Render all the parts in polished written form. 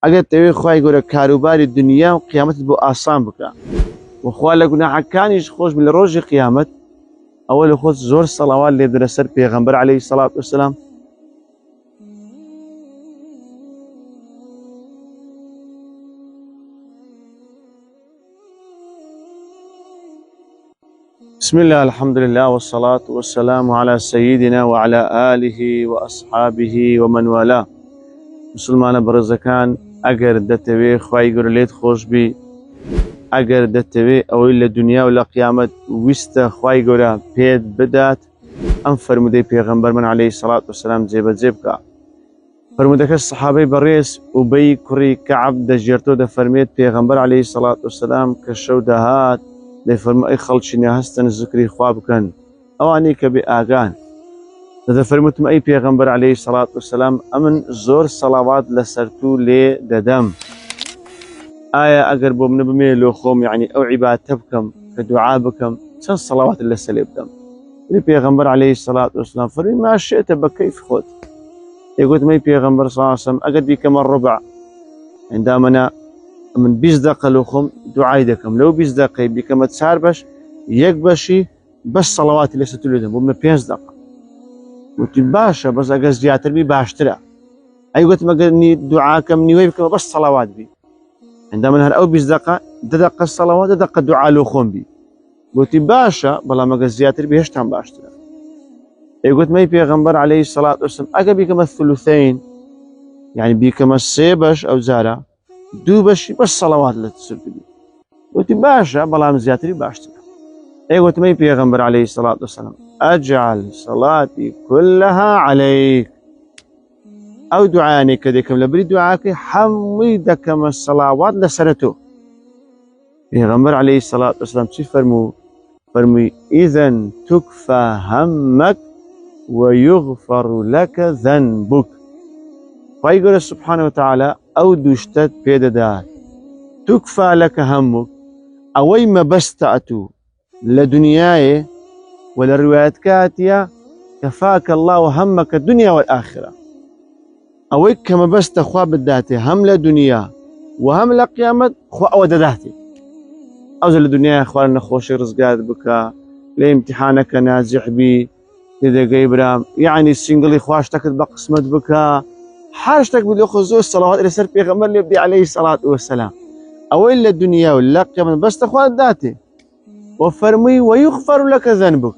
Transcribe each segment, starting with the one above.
ئەگەر تەوێت خوای گەورە کاروباری دنیا و قیامەتت بۆ ئاسان بکە وخوا لە گوناحەکانیش خۆش بە لە ڕۆژی قیامەت ئەوە لە خۆت زۆر سەڵاوات لێ بدرە سەر پێغەمبەر عەلەیهی سەڵات وەسەلام. بسم الله الحمد لله والصلاة والسلام على سيدنا وعلى آله وأصحابه ومن والاه. مسلمان برزكان أجر دتوي خواي قرليت خوش بي أجر دتوي أو إلا دنيا ولا قيامة ويست خواي قرا بيد بدات أم فرمودي پیغمبر من عليه الصلاة والسلام زيبك فرمودك الصحابي بريس وبي كري كعب دجرتو دا فرميت پیغمبر عليه الصلاة والسلام كشو دهات دي فرمو اي خلشيني هستن الذكري خوابكن اواني كبي آغان دا فرموتم اي پیغمبر عليه الصلاة والسلام امن زور صلوات لسرتو لي ددم آية اگر بو من بميلو خوم يعني او عبادة بكم كدعاء بكم شن الصلوات اللي سليبتم اللي پیغمبر عليه الصلاة والسلام فرمي ما شئت بكيف خود يقول مي پیغمبر صلى الله عليه وسلم اگر دي كم الربع عندما من 20 دقيقة لوخم دعاء دكم لو 20 دقيقة بكم تسار باش يكبشي بس صلوات اللي ستولدهم ومن 5 دقيقة وتي باشا بس اگر زياتر بي باشترا اي قلت ما قلني دعاء كم نيوي بكم بس صلوات بي عندما نهار او 20 دقيقة دقيقة الصلوات دقيقة دعاء لوخم بي قلت باشا بلا ما قلت زياتر بي هشتم باشترا اي قلت ما پیغمبر عليه الصلاة والسلام اگر بكم الثلثين يعني بكم السيبش او زارا دو بشي بس صلوات اللي تصير بي قلت باشا بلا مزياتري باشتري اي قلت مي پیغمبر عليه الصلاة والسلام اجعل صلاتي كلها عليك او دعاني كديكم لبري دعاك حميدكم الصلوات لسرته پیغمبر عليه الصلاة والسلام شي فرمي اذا تكفى همك ويغفر لك ذنبك. فايقول سبحانه وتعالى او دوشتت بيددات تكفى لك همك اوي ما بستأتو لدنياي ولا روايات كاتيا كفاك الله همك الدنيا والآخرة اوي كما بست خواب الداتي هم لدنيا وهم لقيامت خو اودداتي اوزل الدنيا اخواننا خوشي رزقات بك لامتحانك ناجح بي لذا قيبرام يعني السنجلي خواشتك بقسمت بك حاجتك بدي خذوا الصلوات اللي صار پیغمبر اللي بدي عليه الصلاة والسلام او الا الدنيا ولا قيامت بس تخوات ذاتي وفرمي ويغفر لك ذنبك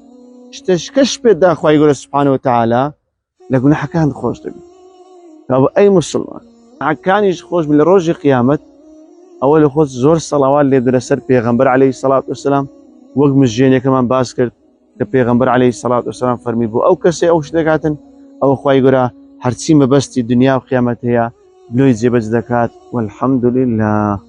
اشتشكش بدا اخوة يقول سبحانه وتعالى لقنا حكان خوش تبي فابو اي مسلمان حكان يش خوش من روج قيامت اول خوش زور الصلوات اللي بدي صار پیغمبر عليه الصلاة والسلام وقت مجيني كمان باسكر كبيغمبر عليه الصلاة والسلام فرمي بو او كسي او شدقاتن او اخوة يقول هرتسي مبستي دنيا وقيامتها بلوي زي بجدكات والحمد لله.